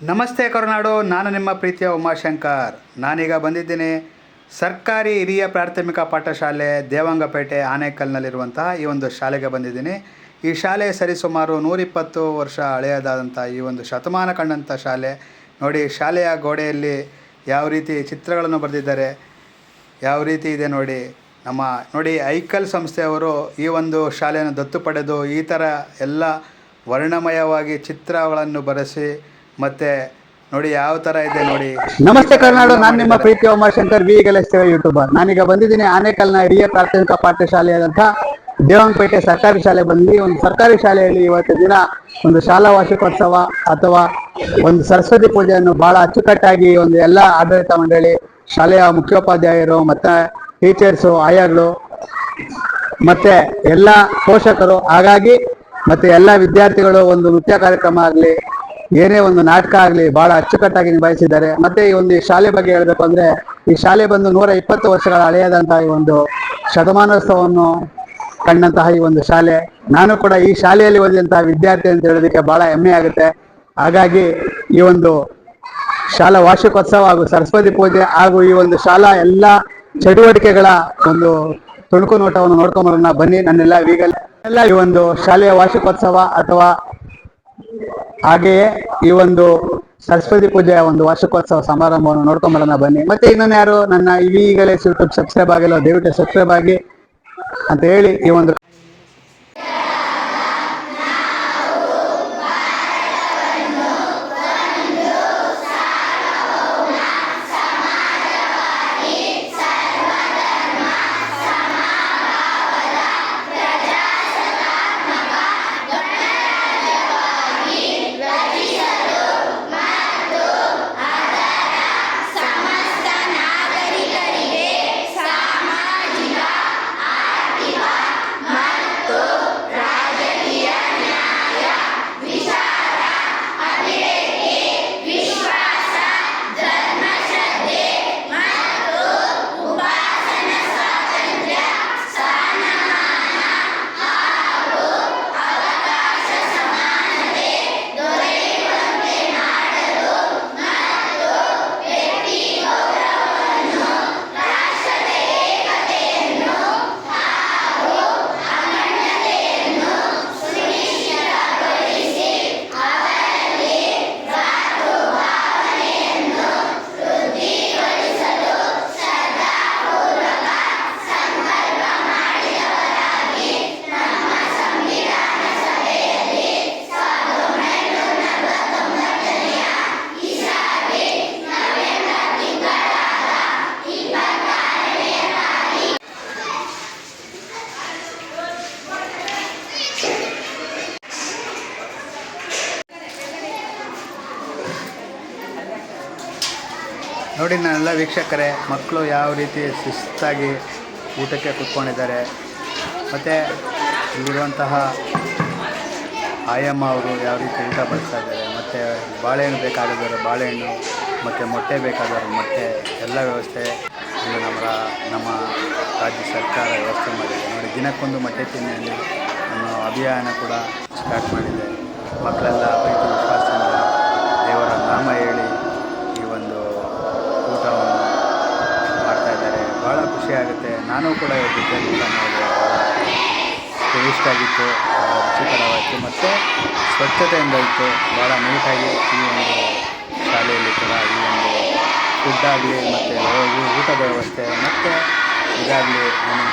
ನಮಸ್ತೆ ಕರುನಾಡು, ನಾನು ನಿಮ್ಮ ಪ್ರೀತಿಯ ಉಮಾಶಂಕರ್. ನಾನೀಗ ಬಂದಿದ್ದೀನಿ ಸರ್ಕಾರಿ ಹಿರಿಯ ಪ್ರಾಥಮಿಕ ಪಾಠಶಾಲೆ ದೇವಂಗಪೇಟೆ ಆನೇಕಲ್ನಲ್ಲಿರುವಂತಹ ಈ ಒಂದು ಶಾಲೆಗೆ ಬಂದಿದ್ದೀನಿ. ಈ ಶಾಲೆ ಸರಿಸುಮಾರು 120 ವರ್ಷ ಹಳೆಯದಾದಂಥ ಈ ಒಂದು ಶತಮಾನ ಕಂಡಂಥ ಶಾಲೆ. ನೋಡಿ, ಶಾಲೆಯ ಗೋಡೆಯಲ್ಲಿ ಯಾವ ರೀತಿ ಚಿತ್ರಗಳನ್ನು ಬರೆದಿದ್ದಾರೆ, ಯಾವ ರೀತಿ ಇದೆ ನೋಡಿ. ನೋಡಿ, ಐಕಲ್ ಸಂಸ್ಥೆಯವರು ಈ ಒಂದು ಶಾಲೆಯನ್ನು ದತ್ತು ಪಡೆದು ಈ ಥರ ಎಲ್ಲ ವರ್ಣಮಯವಾಗಿ ಚಿತ್ರಗಳನ್ನು ಬರೆಸಿ ಮತ್ತೆ ನೋಡಿ ಯಾವ ಥರ ಇದೆ ನೋಡಿ. ನಮಸ್ತೆ ಕರ್ನಾಡು, ನಾನು ನಿಮ್ಮ ಪ್ರೀತಿಯ ಉಮಾಶಂಕರ್ ಯೂಟ್ಯೂಬರ್. ನಾನೀಗ ಬಂದಿದ್ದೀನಿ ಆನೇಕಲ್ನ ಹಿರಿಯ ಪ್ರಾಥಮಿಕ ಪಾಠಶಾಲೆಯಾದಂಥ ದೇವಂಗಪೇಟೆ ಸರ್ಕಾರಿ ಶಾಲೆ ಬಂದು ಒಂದು ಸರ್ಕಾರಿ ಶಾಲೆಯಲ್ಲಿ ಇವತ್ತು ದಿನ ಒಂದು ಶಾಲಾ ವಾರ್ಷಿಕೋತ್ಸವ ಅಥವಾ ಒಂದು ಸರಸ್ವತಿ ಪೂಜೆಯನ್ನು ಬಹಳ ಅಚ್ಚುಕಟ್ಟಾಗಿ ಒಂದು ಎಲ್ಲ ಆಡಳಿತ ಮಂಡಳಿ, ಶಾಲೆಯ ಮುಖ್ಯೋಪಾಧ್ಯಾಯರು ಮತ್ತೆ ಟೀಚರ್ಸು, ಆಯಾಗಳು ಮತ್ತೆ ಎಲ್ಲ ಪೋಷಕರು, ಹಾಗಾಗಿ ಮತ್ತೆ ಎಲ್ಲ ವಿದ್ಯಾರ್ಥಿಗಳು ಒಂದು ನೃತ್ಯ ಕಾರ್ಯಕ್ರಮ ಆಗಲಿ, ಏನೇ ಒಂದು ನಾಟಕ ಆಗಲಿ ಬಹಳ ಅಚ್ಚುಕಟ್ಟಾಗಿ ನಿಭಾಯಿಸಿದ್ದಾರೆ. ಮತ್ತೆ ಈ ಒಂದು ಶಾಲೆ ಬಗ್ಗೆ ಹೇಳಬೇಕು ಅಂದ್ರೆ, ಈ ಶಾಲೆ ಬಂದು 120 ವರ್ಷಗಳ ಹಳೆಯದಂತಹ ಈ ಒಂದು ಶತಮಾನೋತ್ಸವವನ್ನು ಕಂಡಂತಹ ಈ ಒಂದು ಶಾಲೆ. ನಾನು ಕೂಡ ಈ ಶಾಲೆಯಲ್ಲಿ ಓದಿದಂತಹ ವಿದ್ಯಾರ್ಥಿ ಅಂತ ಹೇಳೋದಕ್ಕೆ ಬಹಳ ಹೆಮ್ಮೆ ಆಗುತ್ತೆ. ಹಾಗಾಗಿ ಈ ಒಂದು ಶಾಲಾ ವಾರ್ಷಿಕೋತ್ಸವ ಹಾಗೂ ಸರಸ್ವತಿ ಪೂಜೆ ಹಾಗೂ ಈ ಒಂದು ಶಾಲಾ ಎಲ್ಲ ಚಟುವಟಿಕೆಗಳ ಒಂದು ತುಣುಕು ನೋಟವನ್ನು ನೋಡ್ಕೊಂಬರೋಣ ಬನ್ನಿ. ನನ್ನೆಲ್ಲ ಎಲ್ಲ ಈ ಒಂದು ಶಾಲೆಯ ವಾರ್ಷಿಕೋತ್ಸವ ಅಥವಾ ಹಾಗೆಯೇ ಈ ಒಂದು ಸರಸ್ವತಿ ಪೂಜೆಯ ಒಂದು ವಾರ್ಷಿಕೋತ್ಸವ ಸಮಾರಂಭವನ್ನು ನೋಡ್ಕೊಂಬರೋಣ ಬನ್ನಿ. ಮತ್ತೆ ಇನ್ನೊಂದು ಯಾರು ನನ್ನ ಈಗಲೇ ಯೂಟ್ಯೂಬ್ ಸಬ್ಸ್ಕ್ರೈಬ್ ಆಗಿಲ್ಲ, ದಯವಿಟ್ಟು ಸಬ್ಸ್ಕ್ರೈಬ್ ಆಗಿ ಅಂತ ಹೇಳಿ ಈ ಒಂದು ನೋಡಿ ನನ್ನೆಲ್ಲ ವೀಕ್ಷಕರೇ, ಮಕ್ಕಳು ಯಾವ ರೀತಿ ಶಿಸ್ತಾಗಿ ಊಟಕ್ಕೆ ಕೂತ್ಕೊಂಡಿದ್ದಾರೆ. ಮತ್ತು ಇಲ್ಲಿರುವಂತಹ ಆಯಮ್ಮ ಅವರು ಯಾವ ರೀತಿ ಊಟ ಬಡಿಸ್ತಾ ಇದ್ದಾರೆ. ಮತ್ತು ಬಾಳೆಹಣ್ಣು ಬೇಕಾದವರು ಬಾಳೆಹಣ್ಣು, ಮತ್ತು ಮೊಟ್ಟೆ ಬೇಕಾದವರು ಮೊಟ್ಟೆ, ಎಲ್ಲ ವ್ಯವಸ್ಥೆ ಇಲ್ಲಿ ನಮ್ಮ ರಾಜ್ಯ ಸರ್ಕಾರ ವ್ಯವಸ್ಥೆ ಮಾಡಿದೆ. ನೋಡಿ, ದಿನಕ್ಕೊಂದು ಮೊಟ್ಟೆ ತಿನ್ನಿ ಅನ್ನೋ ಅಭಿಯಾನ ಕೂಡ ಸ್ಟಾರ್ಟ್ ಮಾಡಿದೆ. ಮಕ್ಕಳೆಲ್ಲ ಪ್ರೀತಿ ವಿಶ್ವಾಸದಿಂದ ದೇವರ ನಾಮ ಹೇಳಿ ಈ ಒಂದು ಊಟವನ್ನು ಮಾಡ್ತಾಯಿದ್ದಾರೆ. ಭಾಳ ಖುಷಿಯಾಗುತ್ತೆ. ನಾನು ಕೂಡ ಇವತ್ತು ಊಟ ಮಾಡಿದೆ, ಭಾಳ ಟೇಸ್ಟಾಗಿತ್ತು, ರುಚಿಕರವಾಗಿತ್ತು ಮತ್ತು ಸ್ವಚ್ಛತೆಯಿಂದ ಇತ್ತು. ಭಾಳ ನೀಟಾಗಿ ಈ ಒಂದು ಶಾಲೆಯಲ್ಲಿ ಕೂಡ ಈ ಒಂದು ಫುಡ್ ಆಗಲಿ ಮತ್ತು ಊಟದ ವ್ಯವಸ್ಥೆ ಮತ್ತು ಇದಾಗಲಿ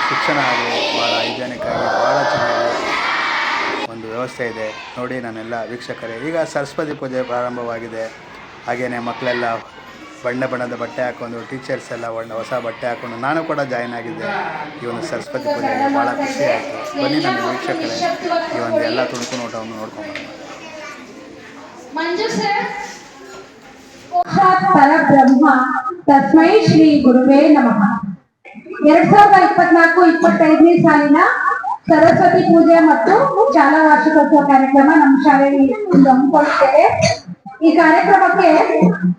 ಶಿಕ್ಷಣ ಆಗಲಿ ಭಾಳ ಹೈಜೆನಿಕ್ ಆಗಿ ಭಾಳ ಚೆನ್ನಾಗಿ ಒಂದು ವ್ಯವಸ್ಥೆ ಇದೆ. ನೋಡಿ ನನ್ನೆಲ್ಲ ವೀಕ್ಷಕರೇ, ಈಗ ಸರಸ್ವತಿ ಪೂಜೆ ಪ್ರಾರಂಭವಾಗಿದೆ. ಹಾಗೆಯೇ ಮಕ್ಕಳೆಲ್ಲ ಬಣ್ಣದ ಬಟ್ಟೆ ಹಾಕ್ಕೊಂಡು, ಟೀಚರ್ಸ್ ಎಲ್ಲ ಹೊಸ ಬಟ್ಟೆ ಹಾಕ್ಕೊಂಡು, ನಾನು ಕೂಡ ಜಾಯ್ನ್ ಆಗಿದ್ದೆ ಈ ಒಂದು ಸರಸ್ವತಿ ಪೂಜೆಗೆ. ಭಾಳ ಖುಷಿ ಆಯಿತು. ಬನ್ನಿ ನನ್ನ ವೀಕ್ಷಕರೇ, ಈ ಒಂದು ಎಲ್ಲ ತುಣುಕು ನೋಟವನ್ನು ನೋಡ್ಕೊಂಬರೋಣ. ಪರಬ್ರಹ್ಮ ತಸ್ಮೈ ಶ್ರೀ ಗುರುವೇ ನಮಃ. 2024-25ನೇ ಸಾಲಿನ ಸರಸ್ವತಿ ಪೂಜೆ ಮತ್ತು ಶಾಲಾ ವಾರ್ಷಿಕೋತ್ಸವ ಕಾರ್ಯಕ್ರಮ ನಮ್ಮ ಶಾಲೆಯಲ್ಲಿ ಹಮ್ಮಿಕೊಳ್ಳುತ್ತೇವೆ. ಈ ಕಾರ್ಯಕ್ರಮಕ್ಕೆ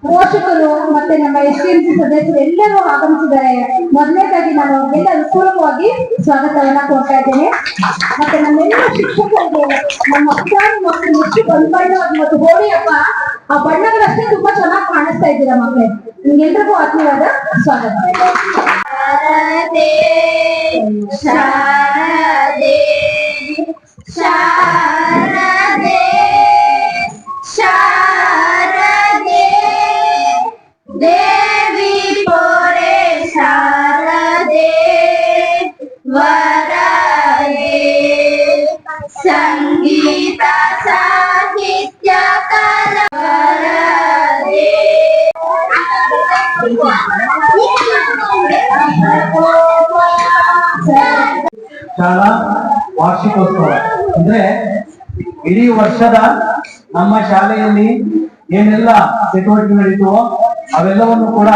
ಪೋಷಕರು ಮತ್ತೆ ನಮ್ಮ STMC ಸದಸ್ಯರು ಎಲ್ಲರೂ ಆಗಮಿಸಿದ್ದಾರೆ. ಮೊದಲನೇದಾಗಿ ನಾನು ಅವರಿಗೆಲ್ಲ ವಿಪೂರ್ವವಾಗಿ ಸ್ವಾಗತವನ್ನ ಕೋರ್ತಾ ಇದ್ದೇನೆ. ಮತ್ತೆ ನಮ್ಮೆಲ್ಲ ಶಿಕ್ಷಕರಿಗೆ ನಮ್ಮ ಅಭಿಮಾನಿ ಮಕ್ಕಳು ಎಷ್ಟು ಬಣ್ಣ ಮತ್ತು ಹೋಳಿ ಹಬ್ಬ ಆ ಬಣ್ಣಗಳಷ್ಟೇ ತುಂಬಾ ಚೆನ್ನಾಗಿ ಕಾಣಿಸ್ತಾ ಇದ್ದೀರಾ ಮಕ್ಕಳೇ. ನಿಮ್ಗೆಲ್ರಿಗೂ ಆತ್ಮೀಯವಾದ ಸ್ವಾಗತ. ಶಾರದೆ ಶಾರದೆ ಶಾರದೆ ದೇವಿ ಪೋರೆ ಶಾರದೆ ವರದೆ ಸಂಗೀತ ಸಾಹಿತ್ಯ ಕಲಾ ವರದೆ. ಶಾಲಾ ವಾರ್ಷಿಕೋತ್ಸವ ಅಂದ್ರೆ ಇಡೀ ವರ್ಷದ ನಮ್ಮ ಶಾಲೆಯಲ್ಲಿ ಏನೆಲ್ಲ ಚಟುವಟಿಕೆ ನಡೀತವೋ ಅವೆಲ್ಲವನ್ನು ಕೂಡ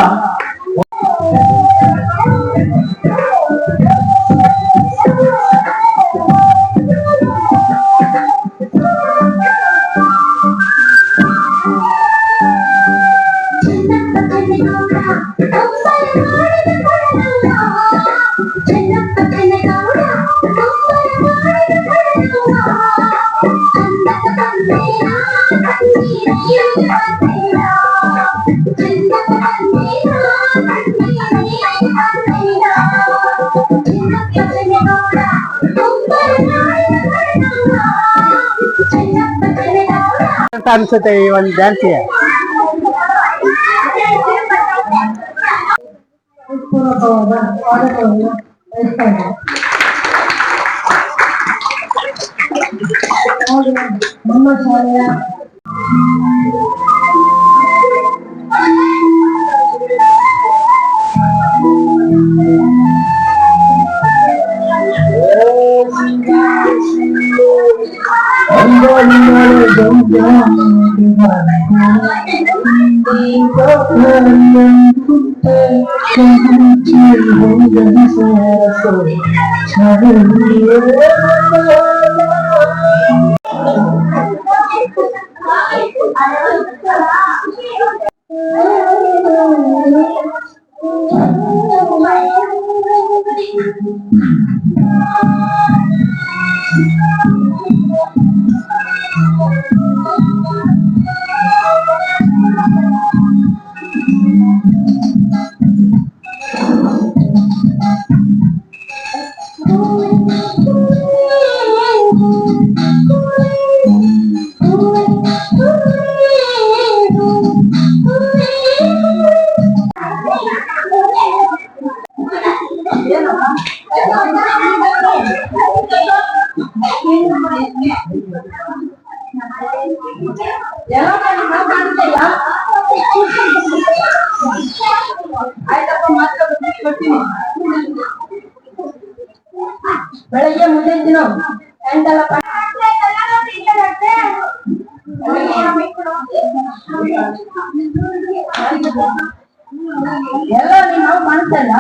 ಅಂತ ಅನ್ಸುತ್ತೆ ಈ ಒಂದು ಡ್ಯಾನ್ಸ್ಗೆ. ನಮ್ಮ ಶಾಲೆಯ ಬೆಳಗ್ಗೆ ಮುಂದೆ ದಿನ ಎಲ್ಲ ನಾವು ಕಾಣಿಸ್ತಲ್ಲ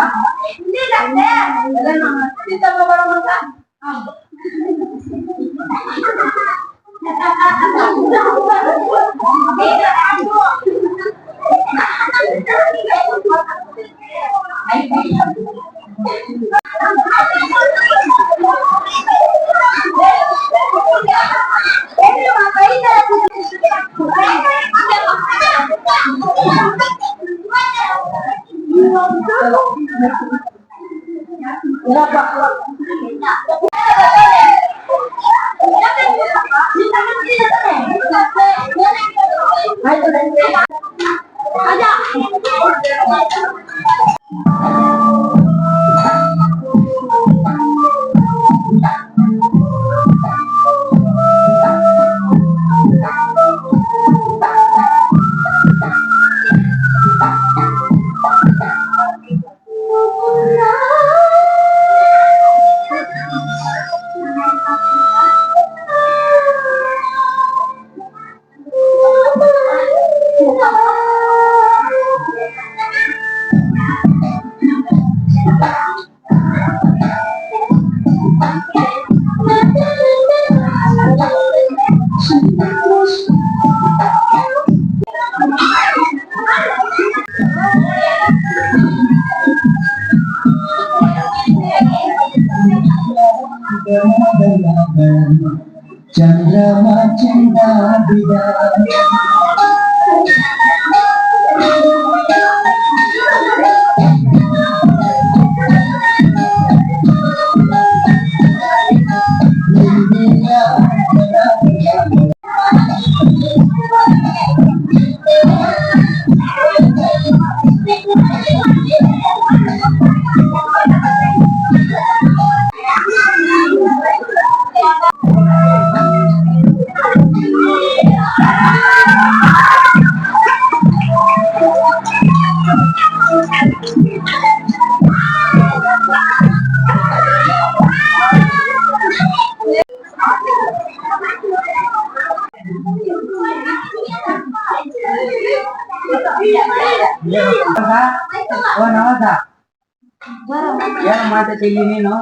ಏನು ಮಾಡ್ತಿದ್ದೀನಿ ನೀನು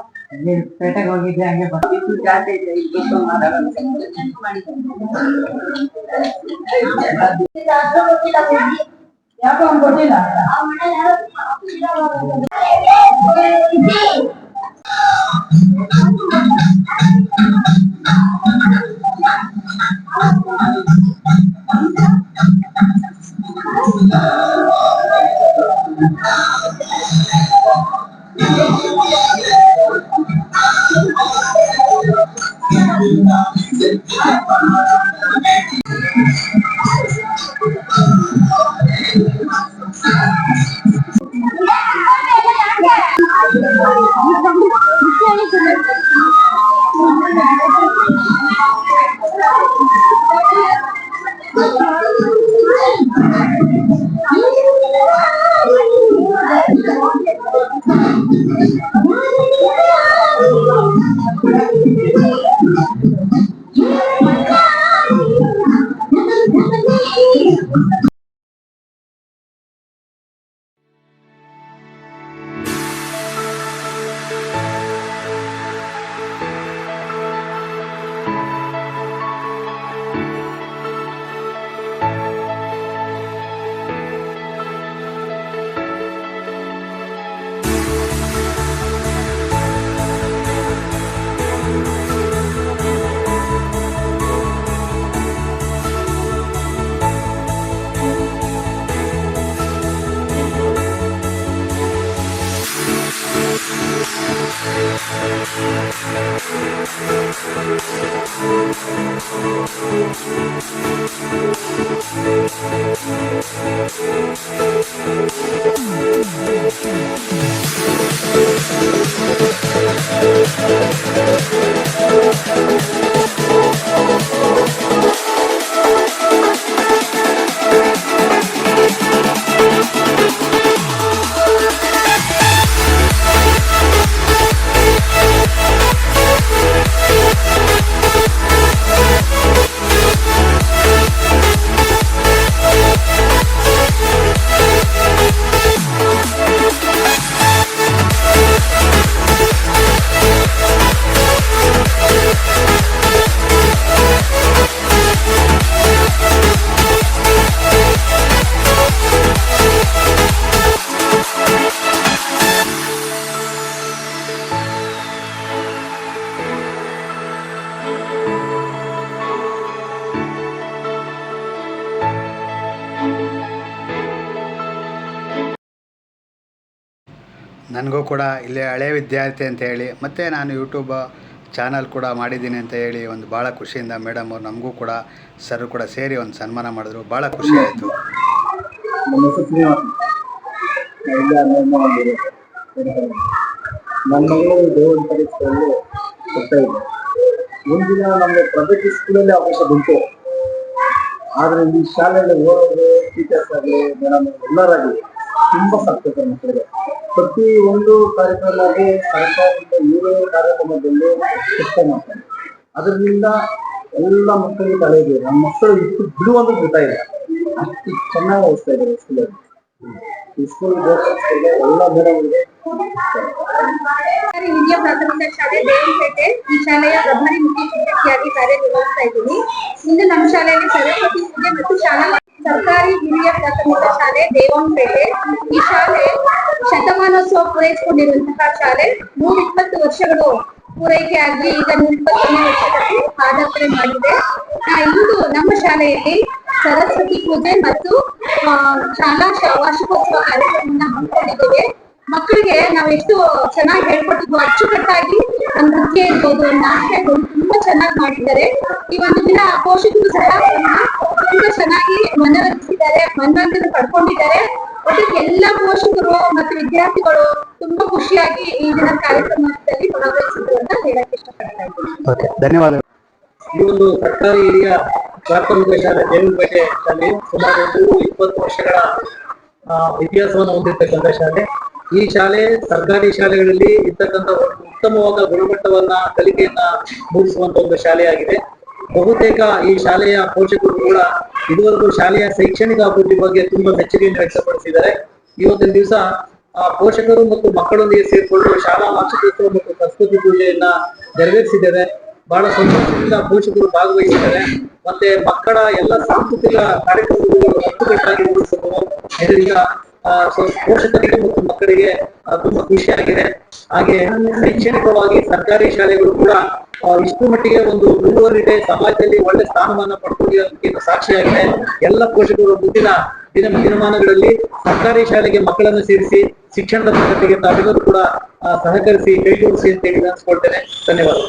ಪೇಟೆಗೆ ಹೋಗಿದ್ದೆ ಹಂಗೆ ಬಂದಿದ್ದು ಜಾಸ್ತಿ ಇದೆ ಇಷ್ಟು ಯಾಕೋ ಅವ್ನು ಕೊಟ್ಟಿಲ್ಲ ನನಗೂ ಕೂಡ ಇಲ್ಲೇ ಹಳೆ ವಿದ್ಯಾರ್ಥಿ ಅಂತ ಹೇಳಿ ಮತ್ತು ನಾನು ಯೂಟ್ಯೂಬ್ ಚಾನಲ್ ಕೂಡ ಮಾಡಿದ್ದೀನಿ ಅಂತ ಹೇಳಿ ಒಂದು ಭಾಳ ಖುಷಿಯಿಂದ ಮೇಡಮ್ ಅವ್ರು ನಮಗೂ ಕೂಡ ಸರ್ ಕೂಡ ಸೇರಿ ಒಂದು ಸನ್ಮಾನ ಮಾಡಿದ್ರು. ಭಾಳ ಖುಷಿ ಆಯಿತು. ನನ್ನ ಮಗಳು ದೇವರ ಪರೀಕ್ಷೆಯಲ್ಲಿ ಕೊಡ್ತಾ ಇದೆ. ಮುಂದಿನ ನಮ್ಮ ಪ್ರಗತಿ ಸ್ಕೂಲಲ್ಲಿ ಅವಕಾಶ ಬಂತು. ಆದರೆ ಈ ಶಾಲೆಯಲ್ಲಿ ಓದೋದು ಟೀಚರ್ಸ್ ಆಗಲಿ ಮೇಡಮ್ ಎಲ್ಲರಾಗಲಿ ತುಂಬ ಸಾರ್ಥಕ ಮಕ್ಕಳಿಗೆ ಪ್ರತಿ ಒಂದು ಕಾರ್ಯಕ್ರಮವಾಗಿ ಸರ್ಕಾರದಿಂದ ಇವರೇ ಕಾರ್ಯಕ್ರಮದಲ್ಲಿ ಕೆಲಸ ಮಾಡ್ತಾರೆ. ಅದರಿಂದ ಎಲ್ಲ ಮಕ್ಕಳಿಗೆ ತಲೆಯಿದೆ. ನಮ್ಮ ಮಕ್ಕಳು ಇಷ್ಟು ಬಿಡುವಂತ ಗೊತ್ತಾಯಿಲ್ಲ, ಅಷ್ಟು ಚೆನ್ನಾಗಿ ಓದಿಸ್ತಾ ಇದ್ದಾರೆ ಸ್ಕೂಲಲ್ಲಿ. ಈ ಸ್ಕೂಲ್ ಎಲ್ಲ ಮೇಡಮ್ಗೆ ಹಿರಿಯ ಪ್ರಾಥಮಿಕ ಶಾಲೆ ದೇವಂಪೇಟೆ ಈ ಶಾಲೆಯ ಪ್ರಭಾರಿ ಮುಖ್ಯ ಶಿಕ್ಷಕಿಯಾಗಿ ಕಾರ್ಯನಿರ್ವಹಿಸ್ತಾ ಇದ್ದೀನಿ. ಇಂದು ನಮ್ಮ ಶಾಲೆಯಲ್ಲಿ ಸರಸ್ವತಿ ಪೂಜೆ ಮತ್ತು ಶಾಲಾ ಸರ್ಕಾರಿ ಹಿರಿಯ ಪ್ರಾಥಮಿಕ ಶಾಲೆ ದೇವಂಪೇಟೆ ಈ ಶಾಲೆ ಶತಮಾನೋತ್ಸವ ಪೂರೈಸಿಕೊಂಡಿರುವಂತಹ ಶಾಲೆ 120 ವರ್ಷಗಳು ಪೂರೈಕೆ ಆಗಿ ಈಗ 120ನೇ ವರ್ಷದಲ್ಲಿ ಪಾದಾರ್ಪಣೆ ಮಾಡಿದೆ. ಇಂದು ನಮ್ಮ ಶಾಲೆಯಲ್ಲಿ ಸರಸ್ವತಿ ಪೂಜೆ ಮತ್ತು ಶಾಲಾ ವಾರ್ಷಿಕೋತ್ಸವ ಕಾರ್ಯಕ್ರಮವನ್ನ ಹಮ್ಮಿಕೊಂಡಿದ್ದೇವೆ. ಮಕ್ಕಳಿಗೆ ನಾವು ಎಷ್ಟು ಚೆನ್ನಾಗಿ ಹೇಳ್ಕೊಟ್ಟಿದ್ವು, ಅಚ್ಚುಕಟ್ಟಾಗಿ ನೃತ್ಯ ಇರ್ಬೋದು, ನಾಟ್ಯ ಇರ್ಬೋದು ತುಂಬಾ ಚೆನ್ನಾಗಿ ಮಾಡಿದ್ದಾರೆ. ಈ ಒಂದು ದಿನ ಪೋಷಕರು ಸಹ ತುಂಬಾ ಚೆನ್ನಾಗಿ ಮನರಂಜಿಸಿದ್ದಾರೆ, ಮನರಂಜನೆ ಪಡ್ಕೊಂಡಿದ್ದಾರೆ. ಒಟ್ಟಿಗೆ ಎಲ್ಲ ಪೋಷಕರು ಮತ್ತು ವಿದ್ಯಾರ್ಥಿಗಳು ತುಂಬಾ ಖುಷಿಯಾಗಿ ಈ ದಿನ ಕಾರ್ಯಕ್ರಮದಲ್ಲಿ ಭಾಗವಹಿಸಿದ್ರು ಅಂತ ಹೇಳಕ್ ಇಷ್ಟಪಡ್ತಾ ಇದ್ದೀನಿ. ಧನ್ಯವಾದಗಳು. ಈ ಒಂದು ಸರ್ಕಾರಿ ಹಿರಿಯ ಪ್ರಾಥಮಿಕ ಶಾಲೆ ದೇವಂಪೇಟೆ ಶಾಲೆ ಸುಮಾರು 20 ವರ್ಷಗಳ ಇತಿಹಾಸವನ್ನು ಹೊಂದಿರತಕ್ಕಂಥ ಶಾಲೆ. ಈ ಶಾಲೆ ಸರ್ಕಾರಿ ಶಾಲೆಗಳಲ್ಲಿ ಇರ್ತಕ್ಕಂಥ ಉತ್ತಮವಾದ ಗುಣಮಟ್ಟವನ್ನ ಕಲಿಕೆಯನ್ನ ಮೂಡಿಸುವಂತ ಒಂದು ಶಾಲೆಯಾಗಿದೆ. ಬಹುತೇಕ ಈ ಶಾಲೆಯ ಪೋಷಕರು ಕೂಡ ಇದುವರೆಗೂ ಶಾಲೆಯ ಶೈಕ್ಷಣಿಕ ಅಭಿವೃದ್ಧಿ ಬಗ್ಗೆ ತುಂಬಾ ಮೆಚ್ಚುಗೆಯನ್ನು ವ್ಯಕ್ತಪಡಿಸಿದ್ದಾರೆ. ಇವತ್ತಿನ ದಿವಸ ಪೋಷಕರು ಮತ್ತು ಮಕ್ಕಳೊಂದಿಗೆ ಸೇರಿಕೊಂಡು ಶಾಲಾ ವಾರ್ಷಿಕೋತ್ಸವ ಮತ್ತು ಸಂಸ್ಕೃತಿ ಪೂಜೆಯನ್ನ ನೆರವೇರಿಸಿದ್ದೇವೆ. ಬಹಳ ಸಂತೋಷದಿಂದ ಪೋಷಕರು ಭಾಗವಹಿಸಿದ್ದಾರೆ. ಮತ್ತೆ ಮಕ್ಕಳ ಎಲ್ಲ ಸಾಂಸ್ಕೃತಿಕ ಕಾರ್ಯಕ್ರಮಗಳು ಅಚ್ಚುಕಟ್ಟಾಗಿ ರೂಢಿಸಬಹುದು. ಇದರಿಂದ ಪೋಷಕರಿಗೆ ಮತ್ತು ಮಕ್ಕಳಿಗೆ ತುಂಬಾ ಖುಷಿಯಾಗಿದೆ. ಹಾಗೆ ಶೈಕ್ಷಣಿಕವಾಗಿ ಸರ್ಕಾರಿ ಶಾಲೆಗಳು ಕೂಡ ಇಷ್ಟು ಮಟ್ಟಿಗೆ ಒಂದು ಮುಂದುವರಿದೆ, ಸಮಾಜದಲ್ಲಿ ಒಳ್ಳೆ ಸ್ಥಾನಮಾನ ಪಡ್ಕೊಂಡಿರೋದಕ್ಕೆ ಸಾಕ್ಷಿಯಾಗಿದೆ. ಎಲ್ಲ ಪೋಷಕರು ಮುಂದಿನ ದಿನಮಾನಗಳಲ್ಲಿ ಸರ್ಕಾರಿ ಶಾಲೆಗೆ ಮಕ್ಕಳನ್ನು ಸೇರಿಸಿ ಶಿಕ್ಷಣದ ಪ್ರಗತಿಗೆ ತಾವೆಲ್ಲರೂ ಕೂಡ ಸಹಕರಿಸಿ ಕೈ ಜೋಡಿಸಿ ಅಂತ ಹೇಳಿ ಅನ್ಸ್ಕೊಳ್ತೇನೆ. ಧನ್ಯವಾದ.